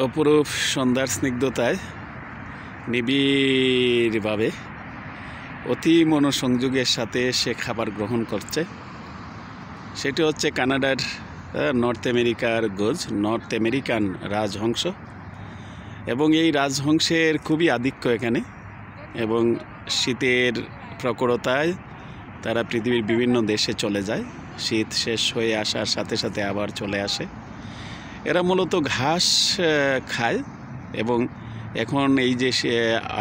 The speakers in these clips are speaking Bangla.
অপরূপ সন্ধ্যার স্নিগ্ধতায় নিবিড়ভাবে অতি মনোসংযোগের সাথে সে খাবার গ্রহণ করছে। সেটি হচ্ছে কানাডার নর্থ আমেরিকান রাজহংস, এবং এই রাজহংসের খুবই আধিক্য এখানে, এবং শীতের প্রখরতায় তারা পৃথিবীর বিভিন্ন দেশে চলে যায়। শীত শেষ হয়ে আসার সাথে সাথে আবার চলে আসে। এরা মূলত ঘাস খায়, এবং এখন এই যে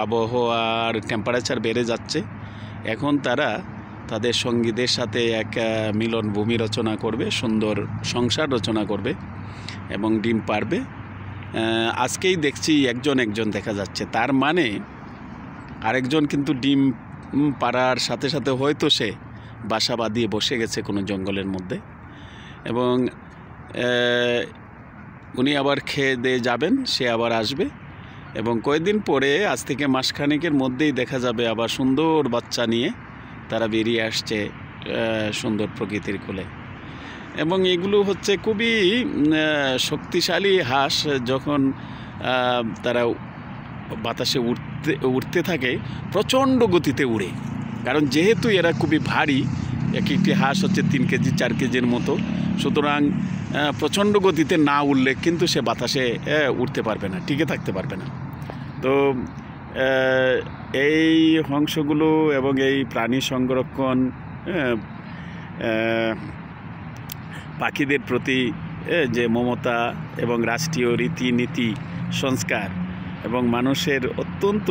আবহাওয়ার টেম্পারেচার বেড়ে যাচ্ছে, এখন তারা তাদের সঙ্গীদের সাথে এক মিলন ভূমি রচনা করবে, সুন্দর সংসার রচনা করবে এবং ডিম পারবে। আজকেই দেখছি একজন দেখা যাচ্ছে, তার মানে আরেকজন কিন্তু ডিম পাড়ার সাথে সাথে হয়তো সে বাসা বাঁধিয়ে বসে গেছে কোনো জঙ্গলের মধ্যে, এবং উনি আবার খেয়ে দিয়ে যাবেন, সে আবার আসবে, এবং কয়েকদিন পরে আজ থেকে মাসখানেকের মধ্যেই দেখা যাবে আবার সুন্দর বাচ্চা নিয়ে তারা বেরিয়ে আসছে সুন্দর প্রকৃতির কোলে। এবং এগুলো হচ্ছে খুবই শক্তিশালী হাঁস। যখন তারা বাতাসে উঠতে থাকে প্রচণ্ড গতিতে উড়ে, কারণ যেহেতু এরা খুবই ভারী, একটি হাঁস হচ্ছে 3 কেজি 4 কেজির মতো, সুতরাং প্রচণ্ড গতিতে না উড়লে কিন্তু সে বাতাসে উঠতে পারবে না, টিকে থাকতে পারবে না। তো এই হংসগুলো এবং এই প্রাণী সংরক্ষণ, পাখিদের প্রতি যে মমতা এবং রাষ্ট্রীয় রীতিনীতি সংস্কার এবং মানুষের অত্যন্ত,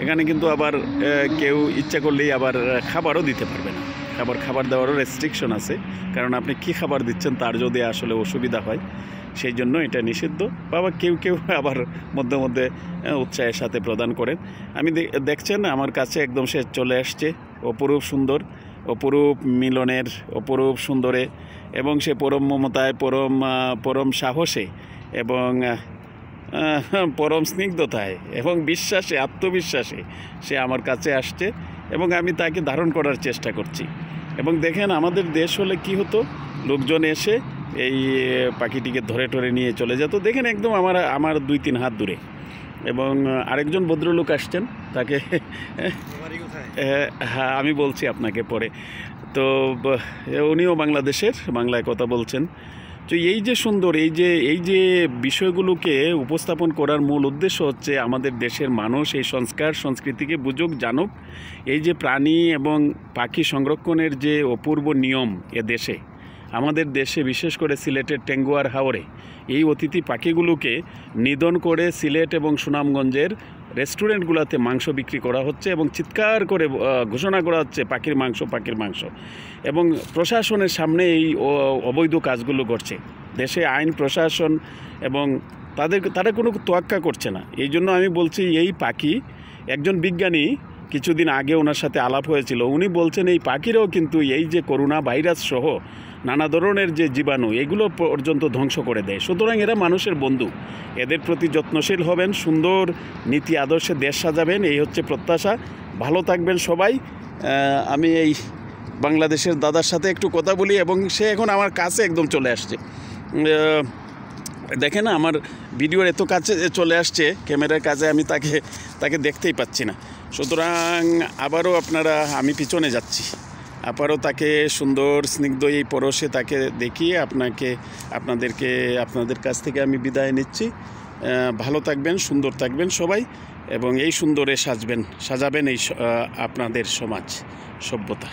এখানে কিন্তু আবার কেউ ইচ্ছা করলেই আবার খাবারও দিতে পারবে না। খাবার দেওয়ারও রেস্ট্রিকশন আছে, কারণ আপনি কি খাবার দিচ্ছেন তার যদি আসলে অসুবিধা হয়, সেই জন্য এটা নিষিদ্ধ। বাবা কেউ আবার মধ্যে মধ্যে উৎসাহের সাথে প্রদান করেন। আমি দেখছেন আমার কাছে একদম সে চলে আসছে, অপরূপ সুন্দর, অপরূপ মিলনের, অপরূপ সুন্দরে, এবং সে পরম মমতায়, পরম সাহসে, এবং পরম স্নিগ্ধতায় এবং বিশ্বাসে, আত্মবিশ্বাসে সে আমার কাছে আসছে, এবং আমি তাকে ধারণ করার চেষ্টা করছি। এবং দেখেন আমাদের দেশ হলে কি হতো, লোকজন এসে এই পাখিটিকে ধরে নিয়ে চলে যেত। দেখেন একদম আমার 2-3 হাত দূরে, এবং আরেকজন ভদ্রলোক আসছেন, তাকে হ্যাঁ আমি বলছি আপনাকে পরে। তো উনিও বাংলায় কথা বলছেন। তো এই যে সুন্দর, এই যে বিষয়গুলোকে উপস্থাপন করার মূল উদ্দেশ্য হচ্ছে আমাদের দেশের মানুষ এই সংস্কার সংস্কৃতিকে বুঝুক, জানুক। এই যে প্রাণী এবং পাখি সংরক্ষণের যে অপূর্ব নিয়ম দেশে, আমাদের দেশে বিশেষ করে সিলেটের টেঙ্গুয়ার হাওরে এই অতিথি পাখিগুলোকে নিধন করে সিলেট এবং সুনামগঞ্জের রেস্টুরেন্টগুলোতে মাংস বিক্রি করা হচ্ছে, এবং চিৎকার করে ঘোষণা করা হচ্ছে পাখির মাংস, এবং প্রশাসনের সামনে এই অবৈধ কাজগুলো করছে। দেশে আইন প্রশাসন এবং তারা কোনো তোয়াক্কা করছে না। এই জন্য আমি বলছি, এই পাখি, একজন বিজ্ঞানী কিছুদিন আগে ওনার সাথে আলাপ হয়েছিল, উনি বলছেন এই পাখিরাও কিন্তু এই যে করোনা ভাইরাস সহ নানা ধরনের যে জীবাণু, এগুলো পর্যন্ত ধ্বংস করে দেয়। সুতরাং এরা মানুষের বন্ধু, এদের প্রতি যত্নশীল হবেন, সুন্দর নীতি আদর্শে দেশ সাজাবেন, এই হচ্ছে প্রত্যাশা। ভালো থাকবেন সবাই। আমি এই বাংলাদেশের দাদার সাথে একটু কথা বলি, এবং সে এখন আমার কাছে একদম চলে আসছে। দেখেন আমার ভিডিওর এত কাছে চলে আসছে, ক্যামেরার কাছে, আমি তাকে দেখতেই পাচ্ছি না। সুতরাং আবারও আমি পিছনে যাচ্ছি, আবারও তাকে সুন্দর স্নিগ্ধ এই পরশে তাকে দেখিয়ে আপনাদের কাছ থেকে আমি বিদায় নিচ্ছি। ভালো থাকবেন, সুন্দর থাকবেন সবাই, এবং এই সুন্দরে সাজাবেন এই আপনাদের সমাজ সভ্যতা।